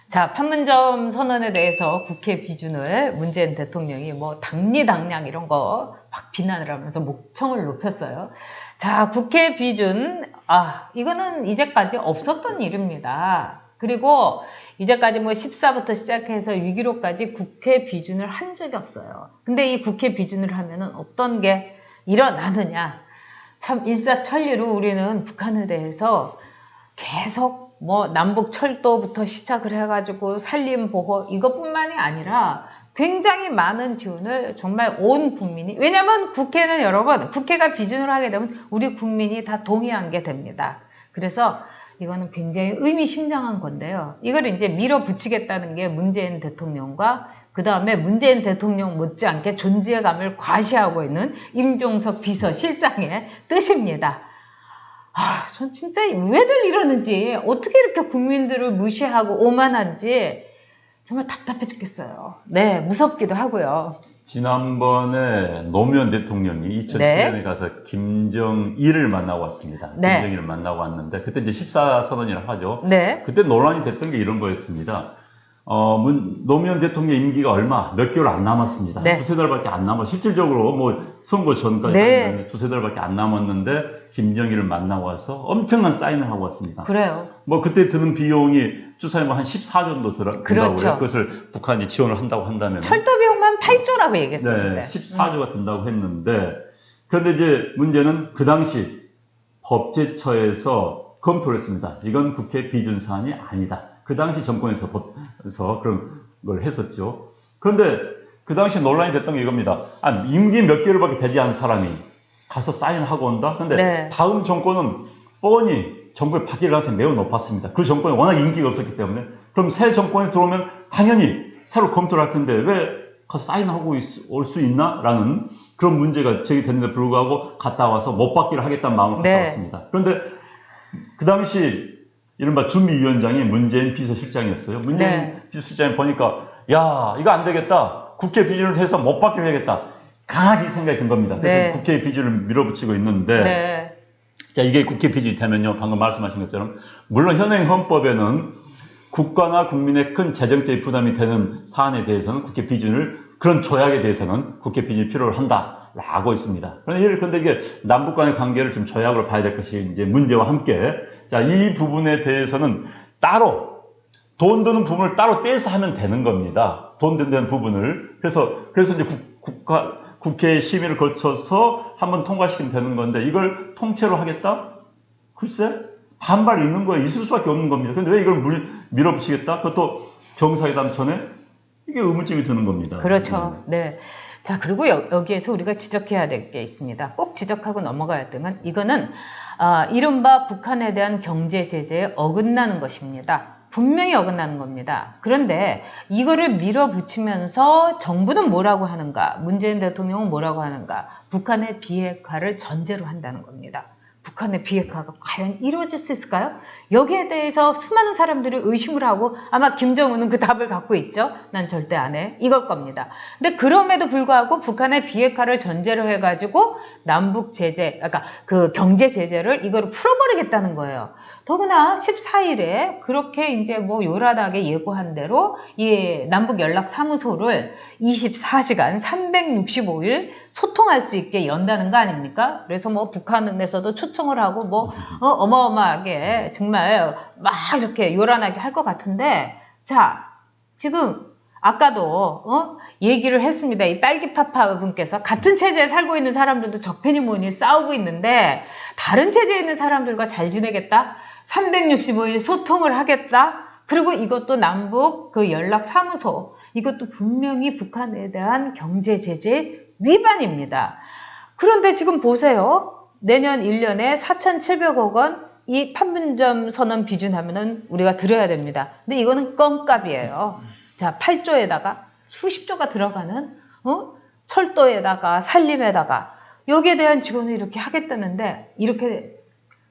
자, 판문점 선언에 대해서 국회 비준을 문재인 대통령이 뭐 당리당량 이런 거 막 비난을 하면서 목청을 높였어요. 자, 국회 비준, 이거는 이제까지 없었던 일입니다. 그리고 이제까지 뭐 14부터 시작해서 6.15까지 국회 비준을 한 적이 없어요. 근데 이 국회 비준을 하면은 어떤 게 일어나느냐. 참 일사천리로 우리는 북한에 대해서 계속 뭐 남북 철도부터 시작을 해가지고 산림보호 이것뿐만이 아니라 굉장히 많은 지원을 정말 온 국민이, 왜냐면 국회는 여러분, 국회가 비준을 하게 되면 우리 국민이 다 동의한 게 됩니다. 그래서 이거는 굉장히 의미심장한 건데요. 이걸 이제 밀어붙이겠다는 게 문재인 대통령과 그 다음에 문재인 대통령 못지않게 존재감을 과시하고 있는 임종석 비서실장의 뜻입니다. 전 진짜 왜들 이러는지, 어떻게 이렇게 국민들을 무시하고 오만한지 정말 답답해 죽겠어요. 네, 무섭기도 하고요. 지난번에 노무현 대통령이 2007년에 가서 김정일을 만나고 왔습니다. 네. 김정일을 만나고 왔는데 그때 이제 14선언이라고 하죠. 네. 그때 논란이 됐던 게 이런 거였습니다. 노무현 대통령 임기가 몇 개월 안 남았습니다. 네. 두세 달밖에 안 남았어요. 실질적으로 뭐 선거 전까지 네. 두세 달밖에 안 남았는데 김정일을 만나고 와서 엄청난 사인을 하고 왔습니다. 그래요. 뭐 그때 드는 비용이 주사에 뭐 한 14조 정도 든다고 그렇죠. 해요. 그것을 북한이 지원을 한다고 한다면 철도 비용만 8조라고 얘기했었는데. 네, 14조가 든다고 했는데, 그런데 이제 문제는 그 당시 법제처에서 검토를 했습니다. 이건 국회 비준 사안이 아니다. 그 당시 정권에서 그런 걸 했었죠. 그런데 그 당시 논란이 됐던 게 이겁니다. 임기 몇 개월밖에 되지 않은 사람이 가서 사인하고 온다? 근데 네. 다음 정권은 뻔히 정권이 바뀔 가능성이 매우 높았습니다. 그 정권이 워낙 인기가 없었기 때문에. 그럼 새 정권이 들어오면 당연히 새로 검토를 할 텐데 왜 가서 사인하고 올 수 있나? 라는 그런 문제가 제기됐는데 불구하고 갔다 와서 못 받기를 하겠다는 마음을 갔다 네. 왔습니다. 그런데 그 당시 이른바 준비위원장이 문재인 비서실장이었어요. 문재인 네. 비서실장이 보니까 야, 이거 안 되겠다. 국회 비준을 해서 못 받게 해야겠다. 강하게 생각이 든 겁니다. 그래서 네. 국회 비준을 밀어붙이고 있는데 네. 자, 이게 국회 비준이 되면요. 방금 말씀하신 것처럼 물론 현행 헌법에는 국가나 국민의 큰 재정적인 부담이 되는 사안에 대해서는 국회 비준을, 그런 조약에 대해서는 국회 비준이 필요로 한다라고 있습니다. 그런데 이게 남북 간의 관계를 좀 조약으로 봐야 될 것이 이제 문제와 함께, 자, 이 부분에 대해서는 따로 돈 드는 부분을 따로 떼서 하면 되는 겁니다. 돈 드는 부분을. 그래서 이제 국회 심의를 거쳐서 한번 통과시키면 되는 건데 이걸 통째로 하겠다? 글쎄, 반발이 있는 거예요. 있을 수밖에 없는 겁니다. 근데 왜 이걸 밀어붙이겠다? 그것도 정상회담 전에? 이게 의문점이 드는 겁니다. 그렇죠. 네. 자, 그리고 여기에서 우리가 지적해야 될 게 있습니다. 꼭 지적하고 넘어가야 되는, 이거는 이른바 북한에 대한 경제 제재에 어긋나는 것입니다. 분명히 어긋나는 겁니다. 그런데 이거를 밀어붙이면서 정부는 뭐라고 하는가, 문재인 대통령은 뭐라고 하는가, 북한의 비핵화를 전제로 한다는 겁니다. 북한의 비핵화가 과연 이루어질 수 있을까요? 여기에 대해서 수많은 사람들이 의심을 하고 아마 김정은은 그 답을 갖고 있죠. 난 절대 안 해. 이걸 겁니다. 근데 그럼에도 불구하고 북한의 비핵화를 전제로 해가지고 남북 제재, 그러니까 그 경제 제재를 이거를 풀어버리겠다는 거예요. 더구나 14일에 그렇게 이제 뭐 요란하게 예고한 대로 이 남북 연락 사무소를 24시간 365일 소통할 수 있게 연다는 거 아닙니까? 그래서 뭐 북한에서도 초청을 하고 뭐 어마어마하게 정말 막 이렇게 요란하게 할 것 같은데, 자, 지금 아까도 얘기를 했습니다. 이 딸기파파 분께서 같은 체제에 살고 있는 사람들도 적폐니 뭐니 싸우고 있는데 다른 체제에 있는 사람들과 잘 지내겠다? 365일 소통을 하겠다? 그리고 이것도 남북 그 연락 사무소, 이것도 분명히 북한에 대한 경제 제재 위반입니다. 그런데 지금 보세요. 내년 1년에 4,700억 원 이 판문점 선언 비준하면은 우리가 들어야 됩니다. 근데 이거는 껌값이에요. 자, 8조에다가 수십조가 들어가는 철도에다가 산림에다가 여기에 대한 지원을 이렇게 하겠다는데 이렇게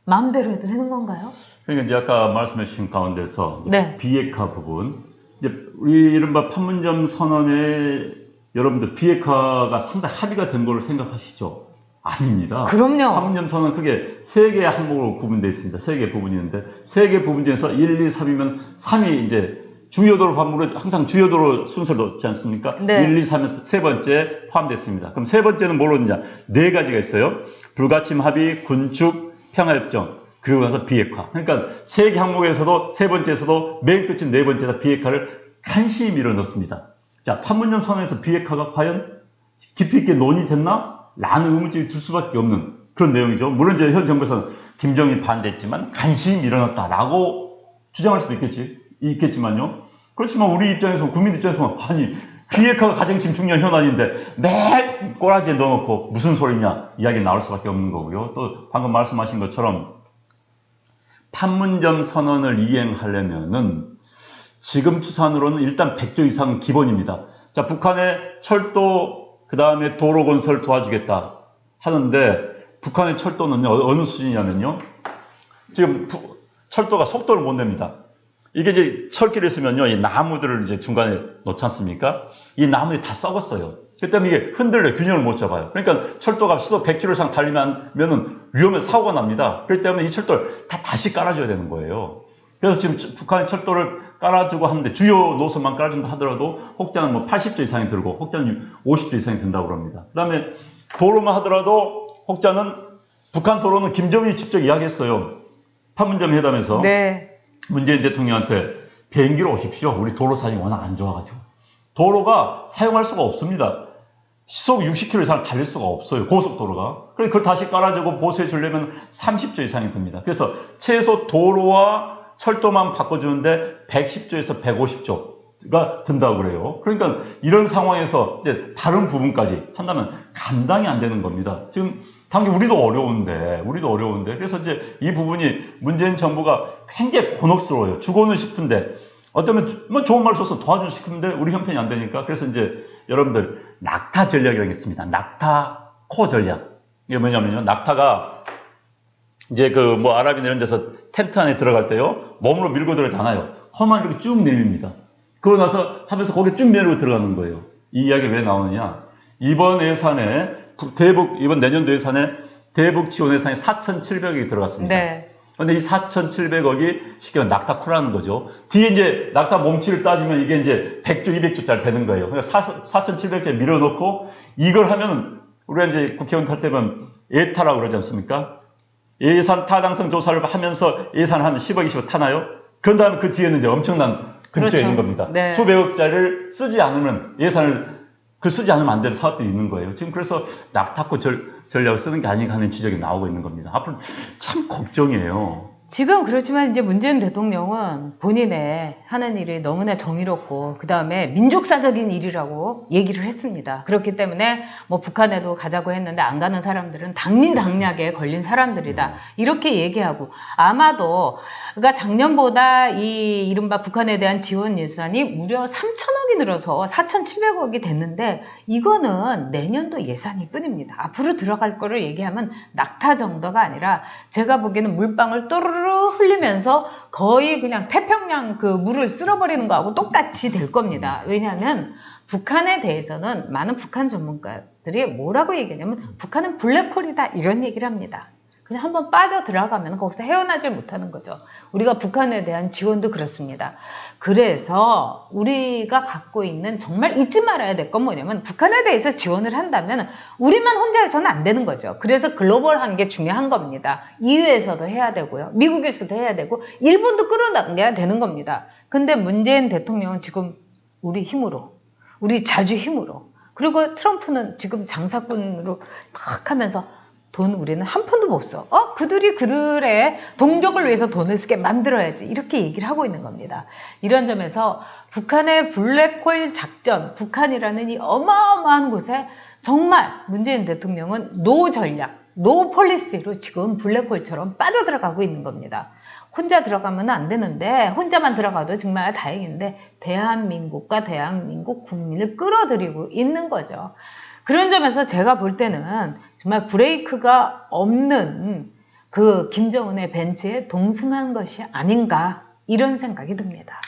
마음대로 해도 되는 건가요? 그러니까 이제 아까 말씀해 주신 가운데서 네. 비핵화 부분, 이제 이른바 판문점 선언에 여러분들 비핵화가 상당히 합의가 된 걸로 생각하시죠? 아닙니다. 그럼요. 판문점 선언은 크게 세 개의 항목으로 구분되어 있습니다. 세 개의 부분이 있는데 세 개의 부분 중에서 1, 2, 3이면 3이 이제 주요도로 반문을 항상 주요도로 순서를 놓지 않습니까? 네. 1, 2, 3에서 세 번째 포함됐습니다. 그럼 세 번째는 뭘로 있냐? 네 가지가 있어요. 불가침 합의, 군축, 평화협정, 그리고 나서 비핵화. 그러니까 세 개 항목에서도 세 번째에서도 맨 끝인 네 번째에서 비핵화를 간신히 밀어넣습니다. 자, 판문점 선언에서 비핵화가 과연 깊이 있게 논의됐나? 라는 의문점이 들 수밖에 없는 그런 내용이죠. 물론 이제 현 정부에서는 김정일 반대했지만 간신히 밀어넣었다라고 주장할 수도 있겠지만요. 그렇지만 우리 입장에서, 국민 입장에서, 아니, 비핵화가 가장 지금 중요한 현안인데 매 꼬라지에 넣어놓고 무슨 소리냐 이야기 나올 수밖에 없는 거고요. 또 방금 말씀하신 것처럼 판문점 선언을 이행하려면은 지금 추산으로는 일단 100조 이상 기본입니다. 자, 북한의 철도, 그 다음에 도로 건설 도와주겠다 하는데 북한의 철도는요, 어느 수준이냐면요. 지금 철도가 속도를 못 냅니다. 이게 이제 철길을 쓰면요, 이 나무들을 이제 중간에 놓지 않습니까? 이 나무들이 다 썩었어요. 그 때문에 이게 흔들려 균형을 못 잡아요. 그러니까 철도가 시속 100km 이상 달리면은 위험해서 사고가 납니다. 그렇기 때문에 이 철도를 다시 깔아줘야 되는 거예요. 그래서 지금 북한의 철도를 깔아주고 하는데 주요 노선만 깔아준다 하더라도 혹자는 뭐 80조 이상이 들고 혹자는 50조 이상이 든다고 합니다. 그 다음에 도로만 하더라도 혹자는 북한 도로는 김정일이 직접 이야기했어요. 판문점 회담에서. 네. 문재인 대통령한테 비행기로 오십시오. 우리 도로 사정이 워낙 안 좋아가지고. 도로가 사용할 수가 없습니다. 시속 60km 이상 달릴 수가 없어요. 고속도로가. 그래서 그걸 다시 깔아주고 보수해 주려면 30조 이상이 듭니다. 그래서 최소 도로와 철도만 바꿔주는데 110조에서 150조가 든다고 그래요. 그러니까 이런 상황에서 이제 다른 부분까지 한다면 감당이 안 되는 겁니다. 지금 당연히 우리도 어려운데 그래서 이제 이 부분이 문재인 정부가 굉장히 곤혹스러워요. 주고는 싶은데 어쩌면 뭐 좋은 말 써서 도와주고 싶은데 우리 형편이 안 되니까. 그래서 이제 여러분들 낙타 전략이라는 게 있습니다. 낙타 코 전략. 이게 뭐냐면요, 낙타가 이제 그 뭐 아랍이나 이런 데서 텐트 안에 들어갈 때요, 몸으로 밀고 들어가지 않아요. 혀만 이렇게 쭉 내밉니다. 그러고 나서 하면서 거기에 쭉 밀고 들어가는 거예요. 이 이야기 왜 나오느냐? 이번 예산에 이번 내년도 예산에 대북 지원 예산이 4,700억이 들어갔습니다. 네. 근데 이 4,700억이 쉽게 말하면 낙타쿠라는 거죠. 뒤에 이제 낙타 몸치를 따지면 이게 이제 100조, 200조짜리 되는 거예요. 그러니까 4,700조에 밀어넣고 이걸 하면 우리가 이제 국회의원 탈 때면 예타라고 그러지 않습니까? 예산 타당성 조사를 하면서 예산을 하면 10억, 20억 타나요? 그런 다음에 그 뒤에는 이제 엄청난 금지가 그렇죠. 있는 겁니다. 네. 수백억짜리를 쓰지 않으면 예산을 쓰지 않으면 안 되는 사업들이 있는 거예요. 지금 그래서 낙타코 전략을 쓰는 게 아닌가 하는 지적이 나오고 있는 겁니다. 앞으로 참 걱정이에요. 지금 그렇지만 이제 문재인 대통령은 본인의 하는 일이 너무나 정의롭고 그 다음에 민족사적인 일이라고 얘기를 했습니다. 그렇기 때문에 뭐 북한에도 가자고 했는데 안 가는 사람들은 당민당략에 걸린 사람들이다. 이렇게 얘기하고 아마도 그러니까 작년보다 이 이른바 북한에 대한 지원 예산이 무려 3천억이 늘어서 4,700억이 됐는데 이거는 내년도 예산일 뿐입니다. 앞으로 들어갈 거를 얘기하면 낙타 정도가 아니라 제가 보기에는 물방울 또르르 흘리면서 거의 그냥 태평양 그 물을 쓸어버리는 거하고 똑같이 될 겁니다. 왜냐하면 북한에 대해서는 많은 북한 전문가들이 뭐라고 얘기하냐면 북한은 블랙홀이다 이런 얘기를 합니다. 그냥 한번 빠져 들어가면 거기서 헤어나질 못하는 거죠. 우리가 북한에 대한 지원도 그렇습니다. 그래서 우리가 갖고 있는 정말 잊지 말아야 될 건 뭐냐면 북한에 대해서 지원을 한다면 우리만 혼자 해서는 안 되는 거죠. 그래서 글로벌한 게 중요한 겁니다. EU에서도 해야 되고요. 미국에서도 해야 되고 일본도 끌어당겨야 되는 겁니다. 근데 문재인 대통령은 지금 우리 힘으로, 우리 자주 힘으로, 그리고 트럼프는 지금 장사꾼으로 막 하면서 돈 우리는 한 푼도 못 써. 그들이 그들의 동족을 위해서 돈을 쓰게 만들어야지. 이렇게 얘기를 하고 있는 겁니다. 이런 점에서 북한의 블랙홀 작전, 북한이라는 이 어마어마한 곳에 정말 문재인 대통령은 노 전략, 노 폴리시로 지금 블랙홀처럼 빠져들어가고 있는 겁니다. 혼자 들어가면 안 되는데 혼자만 들어가도 정말 다행인데 대한민국과 대한민국 국민을 끌어들이고 있는 거죠. 그런 점에서 제가 볼 때는 정말 브레이크가 없는 그 김정은의 벤치에 동승한 것이 아닌가 이런 생각이 듭니다.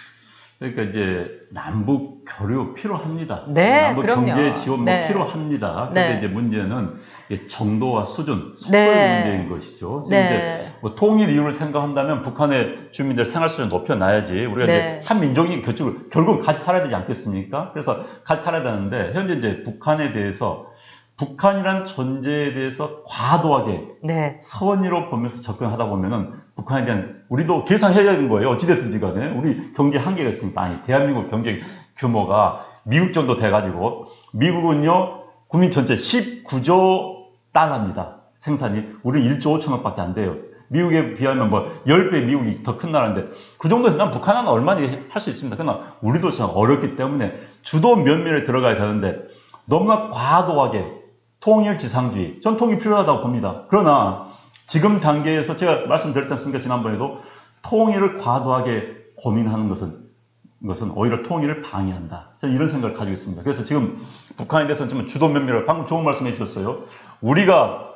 그러니까 이제 남북 교류 필요합니다. 네, 남북 그럼요. 경제 지원 네. 필요합니다. 그런데 네. 이제 문제는 이 정도와 수준, 속도의 네. 문제인 것이죠. 지금 네. 이제 뭐 통일 이유를 생각한다면 북한의 주민들 생활 수준 높여놔야지 우리가 네. 이제 한 민족이 결국 같이 살아야 되지 않겠습니까? 그래서 같이 살아야 되는데 현재 이제 북한에 대해서 북한이란 존재에 대해서 과도하게 네. 서원이로 보면서 접근하다 보면은 북한에 대한 우리도 계산해야 되는 거예요. 어찌됐든지 간에 우리 경제 한계가 있으니까. 아니 대한민국 경제 규모가 미국 정도 돼가지고 미국은요 국민 전체 19조 달러입니다. 생산이 우리 1조 5천억밖에 안 돼요. 미국에 비하면 뭐 10배 미국이 더 큰 나라인데 그 정도에서 난 북한은 얼마든지 할 수 있습니다. 그러나 우리도 참 어렵기 때문에 주도 면밀에 들어가야 되는데 너무나 과도하게 통일지상주의, 전 통일이 필요하다고 봅니다. 그러나 지금 단계에서 제가 말씀드렸지 않습니까? 지난번에도 통일을 과도하게 고민하는 것은 오히려 통일을 방해한다. 저는 이런 생각을 가지고 있습니다. 그래서 지금 북한에 대해서는 좀 주도 면밀하게 방금 좋은 말씀 해주셨어요. 우리가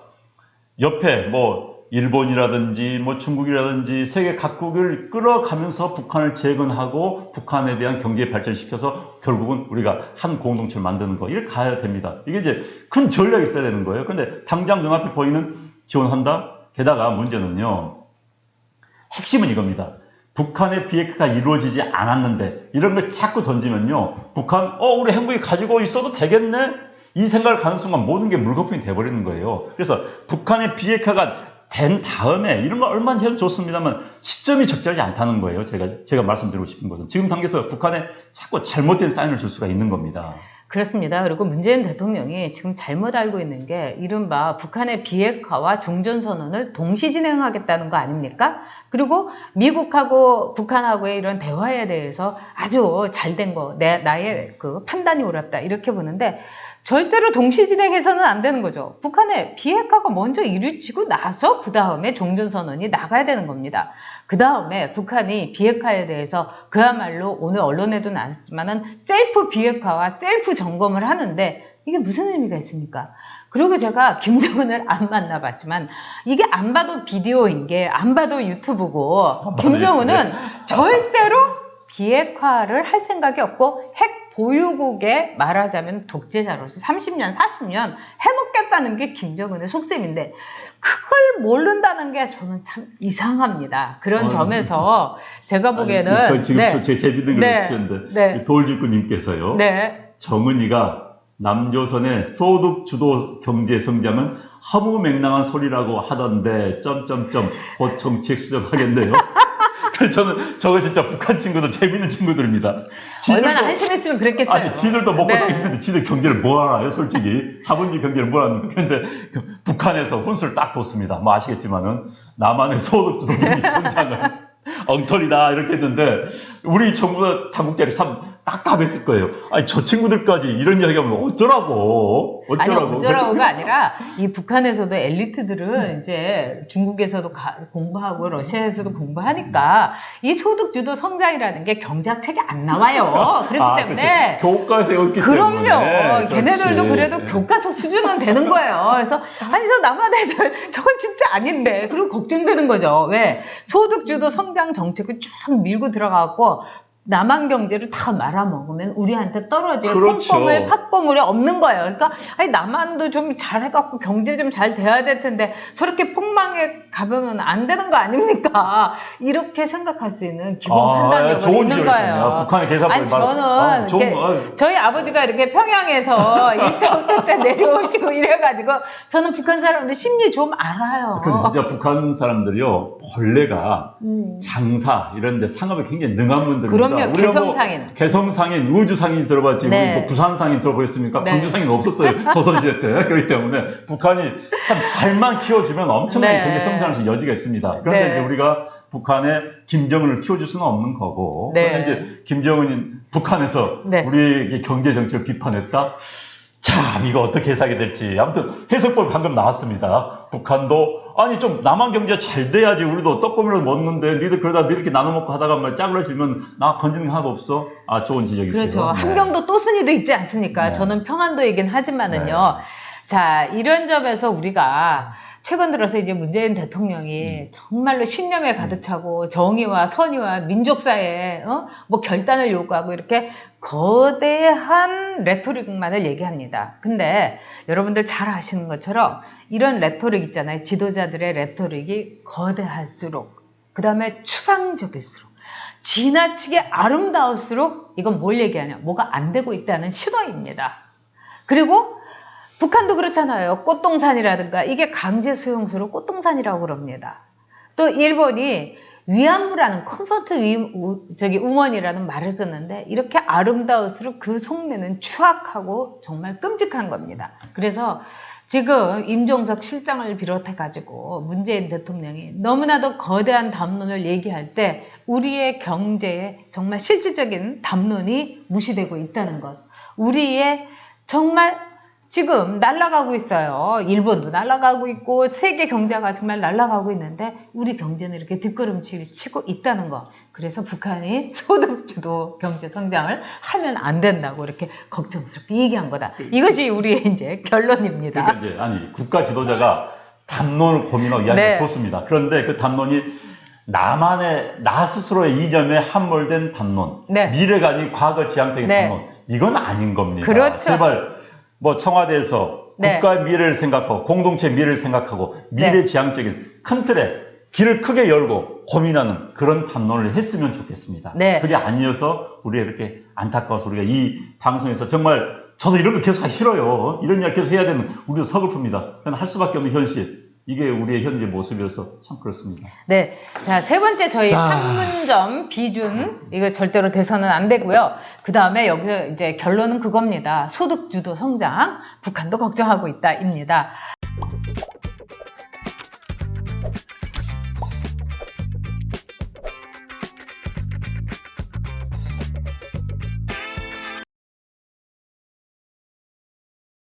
옆에 뭐 일본이라든지 뭐 중국이라든지 세계 각국을 끌어가면서 북한을 재건하고 북한에 대한 경제 발전시켜서 결국은 우리가 한 공동체를 만드는 거 이렇게 가야 됩니다. 이게 이제 큰 전략이 있어야 되는 거예요. 그런데 당장 눈앞에 보이는 지원한다? 게다가 문제는요. 핵심은 이겁니다. 북한의 비핵화가 이루어지지 않았는데 이런 걸 자꾸 던지면요. 북한 우리 핵무기 가지고 있어도 되겠네? 이 생각을 가는 순간 모든 게 물거품이 돼버리는 거예요. 그래서 북한의 비핵화가 된 다음에 이런 거 얼마나 해도 좋습니다만 시점이 적절하지 않다는 거예요. 제가 말씀드리고 싶은 것은 지금 단계에서 북한에 자꾸 잘못된 사인을 줄 수가 있는 겁니다. 그렇습니다. 그리고 문재인 대통령이 지금 잘못 알고 있는 게 이른바 북한의 비핵화와 종전선언을 동시 진행하겠다는 거 아닙니까? 그리고 미국하고 북한하고의 이런 대화에 대해서 아주 잘된 거, 나의 그 판단이 옳았다 이렇게 보는데 절대로 동시 진행해서는 안 되는 거죠. 북한의 비핵화가 먼저 이루어지고 나서 그 다음에 종전선언이 나가야 되는 겁니다. 그 다음에 북한이 비핵화에 대해서 그야말로 오늘 언론에도 나왔지만은 셀프 비핵화와 셀프 점검을 하는데 이게 무슨 의미가 있습니까? 그리고 제가 김정은을 안 만나봤지만 이게 안 봐도 비디오인 게 안 봐도 유튜브고 김정은은 절대로 비핵화를 할 생각이 없고 핵 보유국에 말하자면 독재자로서 30년, 40년 해먹겠다는 게 김정은의 속셈인데 그걸 모른다는 게 저는 참 이상합니다. 그런 점에서 제가 보기에는 지금 제 재밌는 걸 치셨는데 돌직구님께서요. 정은이가 남조선의 소득 주도 경제 성장은 허무맹랑한 소리라고 하던데 곧 정책 수정하겠네요. 저거 진짜 북한 친구들 재밌는 친구들입니다. 얼마나 한심했으면 그랬겠어요. 아니, 지들도 먹고 살겠는데 지들 경제를 뭐 알아요, 솔직히. 자본주의 경제를 뭐 합니까? 그런데 북한에서 훈수를 딱 뒀습니다. 뭐 아시겠지만은 남한의 소득 주도 경제 성장은 엉터리다 이렇게 했는데 우리 정부 당국자들이 참 깝깝했을 거예요. 아니 저 친구들까지 이런 이야기하면 어쩌라고? 아니 어쩌라고가 아니라 이 북한에서도 엘리트들은 이제 중국에서도 공부하고 러시아에서도 공부하니까 이 소득주도 성장이라는 게 경제학책에 안 나와요. 그렇기 때문에 교과서에 없기 때문에 그럼요. 걔네들도 그래도 교과서 수준은 되는 거예요. 그래서 아니 저 남한 애들 저건 진짜 아닌데 그리고 걱정되는 거죠. 왜? 소득주도 성장 정책을 쭉 밀고 들어가고 남한 경제를 다 말아먹으면 우리한테 떨어질 콩고물, 팥고물이 없는 거예요. 그러니까 아니 남한도 좀 잘해갖고 경제 좀 잘 돼야 될 텐데 저렇게 폭망에 가보면 안 되는 거 아닙니까? 이렇게 생각할 수 있는 기본 판단력이 있는 거예요. 북한의 계산법이 아니 저는 저희 아버지가 이렇게 평양에서 일사후퇴 때 내려오시고 이래가지고 저는 북한 사람들 심리 좀 알아요. 근데 진짜 북한 사람들이요 본래가 장사 이런 데 상업에 굉장히 능한 분들입니다. 그럼요. 개성상인. 개성상인, 우주상인 들어봤지. 우리 뭐 부산상인 들어보셨습니까? 광주상인 없었어요. 조선시대 때. 그렇기 때문에 북한이 참 잘만 키워주면 엄청나게 경제 성장할 수 있는 여지가 있습니다. 그런데 이제 우리가 북한에 김정은을 키워줄 수는 없는 거고. 그런데 이제 김정은이 북한에서 우리에게 경제 정책을 비판했다. 참 이거 어떻게 해석이 될지 아무튼 해석법이 방금 나왔습니다. 북한도 아니 좀 남한 경제가 잘 돼야지 우리도 떡고미를 먹는데 니들 그러다 이렇게 나눠 먹고 하다가 말 짜그러지면 나 건지는 게 하나도 없어. 좋은 지적이세요. 그렇죠. 함경도 또순이도 있지 않습니까? 저는 평안도이긴 하지만은요. 자 이런 점에서 우리가 최근 들어서 이제 문재인 대통령이 정말로 신념에 가득 차고 정의와 선의와 민족사회에 뭐 결단을 요구하고 이렇게 거대한 레토릭만을 얘기합니다. 근데 여러분들 잘 아시는 것처럼 이런 레토릭 있잖아요. 지도자들의 레토릭이 거대할수록, 그 다음에 추상적일수록, 지나치게 아름다울수록 이건 뭘 얘기하냐? 뭐가 안 되고 있다는 신호입니다. 그리고 북한도 그렇잖아요. 꽃동산이라든가 이게 강제 수용소로 꽃동산이라고 그럽니다. 또 일본이 위안부라는 컴포트 우먼이라는 말을 썼는데 이렇게 아름다울수록 그 속내는 추악하고 정말 끔찍한 겁니다. 그래서 지금 임종석 실장을 비롯해 가지고 문재인 대통령이 너무나도 거대한 담론을 얘기할 때 우리의 경제에 정말 실질적인 담론이 무시되고 있다는 것. 우리의 정말 지금 날아가고 있어요. 일본도 날아가고 있고 세계 경제가 정말 날아가고 있는데 우리 경제는 이렇게 뒷걸음질 치고 있다는 거. 그래서 북한이 소득주도 경제 성장을 하면 안 된다고 이렇게 걱정스럽게 얘기한 거다. 이것이 우리의 이제 결론입니다. 그러니까 이제 아니 국가 지도자가 담론을 고민하고 이야기가 좋습니다. 그런데 그 담론이 나 스스로의 이념에 함몰된 담론, 미래가 아닌 과거 지향적인 담론, 이건 아닌 겁니다. 그렇죠. 제발 뭐 청와대에서 국가의 미래를 생각하고 공동체 미래를 생각하고 미래 지향적인 큰 틀에 길을 크게 열고 고민하는 그런 담론을 했으면 좋겠습니다. 그게 아니어서 우리가 이렇게 안타까워서 우리가 이 방송에서 정말 저도 이런 거 계속 하기 싫어요. 이런 이야기 계속 해야 되는 우리도 서글픕니다. 그냥 할 수밖에 없는 현실. 이게 우리의 현재 모습이어서 참 그렇습니다. 네. 자, 세 번째 저희 판문점 비준, 이거 절대로 돼서는 안 되고요. 그 다음에 여기서 이제 결론은 그겁니다. 소득주도 성장, 북한도 걱정하고 있다입니다.